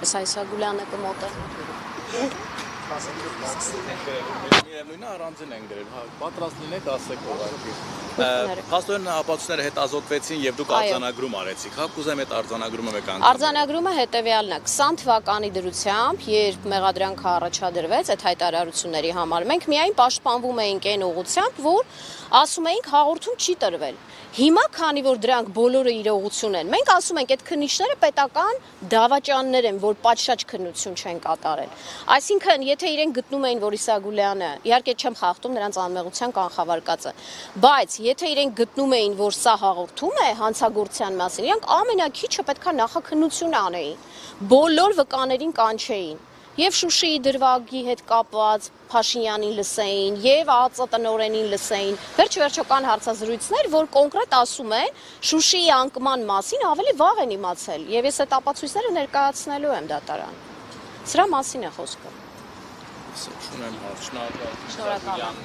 Սայսա Գուլյանը կմոտ է։ Միևնույնն է առանձին են գրել, պատրաստ լինեք ասեք ուղղակի։ Փաստորեն ապացույցները հետազոտվեցին եւ դուք արձանագրում արեցիք, հա, կուզեմ այդ արձանագրումը մեկ անգամ։ Արձանագրումը հետեւյալն է 20 թվականի դրությամբ, երբ մեղադրանքը առաջադրվեց այդ հայտարարությունների համար, մենք միայն պաշտպանվում էինք այն ուղղությամբ, որ ասում էինք հաղորդում չի տրվել։ Հիմա, քանի որ դրանք բոլորը իրողություն են, մենք ասում ենք այդ քննիչները պետական դավաճաններ են, որ պատշաճ քննություն չեն կատարել։ Այսինքն, եթե իրենք գտնում էին, որ Իսա Գուլյանը, իհարկե չեմ խախտում նրանց անմեղության կանխավարկածը, բայց եթե իրենք գտնում էին, որ սա հաղորդում է հանցագործության մասին, իրանք ամենակիչը պետքա նախաքննություն անեին, բոլոր վկաներին կանչեին։ Եվ Շուշիի դրվագի հետ կապված Փաշինյանին լսեին, եւ ԱԱԾ տնօրենին լսեին։ Վերջ-վերջո կան հարցազրույցներ, որ կոնկրետ ասում են Շուշիի անկման մասին ավելի վաղ են իմացել, եւ ես այդ ապացույցները ներկայացնելու եմ դատարան։ Սրա մասին է խոսքը։ Շնորհակալ եմ, Շնորհակալ եմ։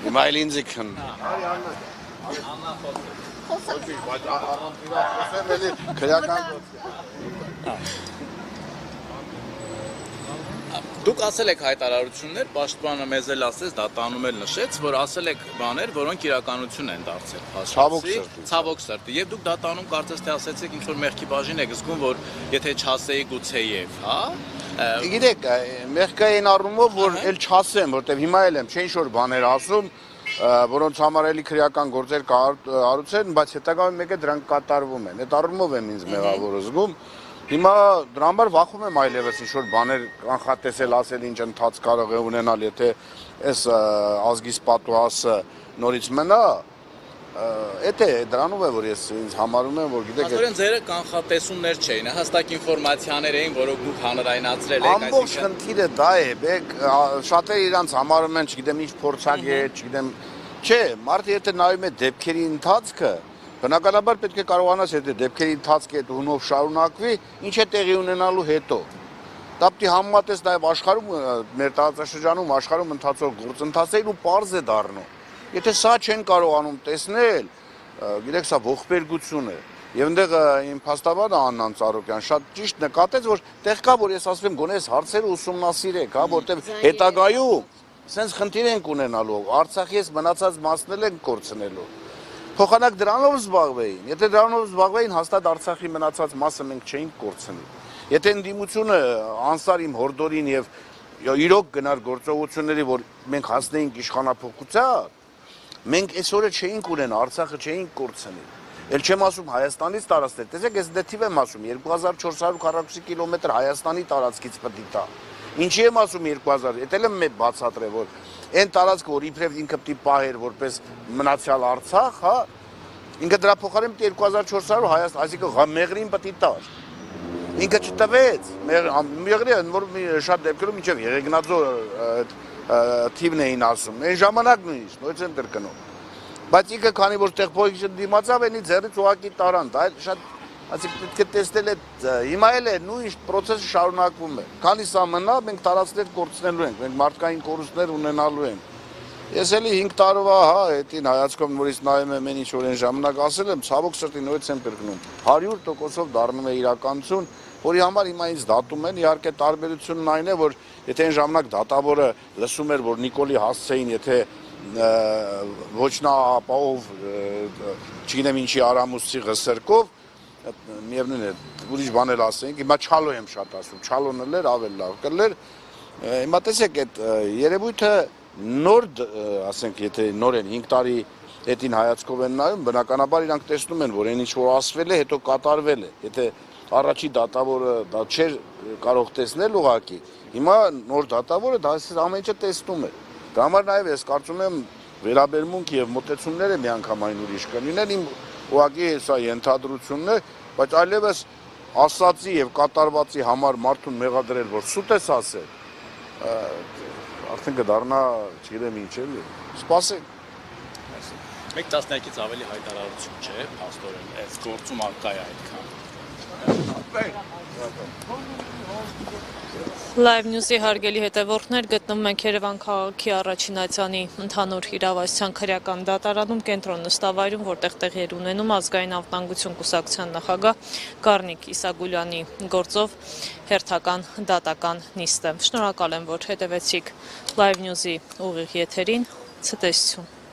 Հիմա էլ ինձ եկան։ Դուք ասել եք հայտարարություններ, պաշտպանը մեզ էլ ասեց, դատանում էլ նշեց, որ ասել եք բաներ, որոնք իրականություն են դարձել։ Ցավոք սրտի։ Եվ դուք դատանում կարծես թե ասեցիք ինչ որ մեղքի բաժին եք զգում, որ եթե չասեի գուցեև, հա։ Գիտեք, մեղքային առումով, որ էլ չասեմ, որտեվ հիմա էլ եմ, չէ ինչ որ բաներ ասում, որոնց համար էլի քրեական գործեր կառուցեն, բայց հետագայում մեկը դրանք կատարվում են։ Այդ առումով եմ ինձ մեղավոր զգում։ Հիմա դրա համար վախում եմ այլևս ինչ-որ բաներ կանխատեսել, ասել ինչ ընթաց կարող է ունենալ, եթե այս ազգիս պատուհասը նորից մնա, Էթե դրանով է որ ես ինձ համարում եմ որ գիտեք Այսօրեն ձերը կանխատեսումներ չէին, հստակ ինֆորմացիաներ էին, որոնք դուք հանրայնացրել եք, ամբողջ խնդիրը դա է, շատերը իրանց համարում են, չգիտեմ ինչ փորձակ է, չգիտեմ, չէ, մարդը եթե նայում է դեպքերի ընթացքը, բնականաբար պետք է կարողանաս եթե դեպքերի ընթացքը այդ հունով շարունակվի, ինչ է տեղի ունենալու հետո։ Դա պետք է համեմատես նաև աշխարհում, մեր տարածաշրջանում աշխարհում ընթացող գործընթացերին ու պարզ է դառնում։ Եթե սա չեն կարողանում տեսնել, գիտեք, սա ողբերգություն է։ Եվ այնտեղ իմ փաստաբանը Աննան Ծառուկյան շատ ճիշտ նկատեց, որ տեղ կա, որ ես ասում եմ, գոնե այս հարցերը ուսումնասիրեք, հա, որտեղ հետագայում սենց խնդիր ենք ունենալու, Արցախի ես մնացած մասնել ենք կորցնելու։ Փոխանակ դրանով զբաղվեին։ Եթե դրանով զբաղվեին, հաստատ Արցախի մնացած մասը մենք չէինք կորցնի։ Եթե ընդդիմությունը անսար իմ հորդորին եւ իրոք գնար գործողությունների, որ մենք հասնեինք իշխանափոխության, մենք այսօրը չէինք ունենա, Արցախը չէինք կորցնի։ Էլ չեմ ասում Հայաստանից տարածքներ, տեսեք, ես դեթիվ եմ ասում, 2440 կիլոմետր Հայաստանի տարածքից պետք է տա։ Ինչի եմ ասում 2000, էտել եմ մեկ բացատրել, որ այն տարածքը, որ իբրև ինքը պետք է պահեր որպես մնացյալ Արցախ, հա, ինքը դրա փոխարեն 2400 Հայաստան, այսինքն Մեղրին պետք է տար։ Ինքը չտվեց, Մեղրի, որ շատ դեպքերում մինչև Եղեգնաձոր թիվն էին ասում, այն ժամանակ նույնիսկ, նույն ցենտր կնում։ Բայց ինքը քանի որ տեղփոխիչը դիմացավ, էլի ձեռից ուղակի տարան, դա շատ ասիկ պետք է տեսնել է, հիմա էլ է նույն process-ը շարունակվում է։ Քանի սա մնա, մենք տարածքներ կորցնելու ենք, մենք մարդկային կորուստներ ունենալու ենք։ Ես էլի 5 տարվա, հա, հետին հայացքով նորից նայում եմ այն ինչ որ այն ժամանակ ասել եմ, ցավոք սրտի նույնց եմ կրկնում։ 100%-ով դառնում է իրականություն, որի համար հիմա ինձ դատում են, իհարկե տարբերությունն այն է, որ եթե այն ժամանակ դատավորը լսում էր, որ Նիկոլի հասցեին, եթե ոչ նա ապահով, չգիտեմ ինչի արամուսցի ղսրկով, միևնույն է, ուրիշ բաներ ասենք, հիմա չալո եմ շատ ասում, չալոն էր ավելի լավ կլեր, հիմա տեսեք այդ երևույթը նոր, ասենք, եթե նոր են 5 տարի հետին հայացքով են նայում, բնականաբար իրանք տեսնում են, որ այն ինչ որ ասվել է, հետո կատարվել է, եթե առաջի դատավորը դա չէր կարող տեսնել ուղղակի, հիմա նոր դատավորը դա ամեն ինչը տեսնում է, դա համար նաև ես կարծում եմ վերաբերմունք և մոտեցումները միանգամայն ուրիշ կլինեն, իմ ուղղակի սա ենթադրությունն է, բայց այլևս ասածի և կատարվածի համար մարդուն մեղադրել, որ սուտ ես ասել, արդեն կդառնա, չգիտեմ ինչ էլի, սպասենք։ Մեկ 12-ից ավելի հայտարարություն չէ, փաստորեն, այս գործում արկա է այդքան։ Live News-ի հարգելի հետևորդներ, գտնվում ենք Երևան քաղաքի առաջին ատյանի ընդհանուր իրավասության քրեական դատարանում կենտրոն նստավայրում, որտեղ տեղի էր ունենում ազգային անվտանգություն կուսակցության նախագահ Գառնիկ Իսագուլյանի գործով հերթական դատական նիստը։ Շնորհակալ եմ, որ հետևեցիք Live News-ի ուղիղ եթերին։ Ցտեսություն։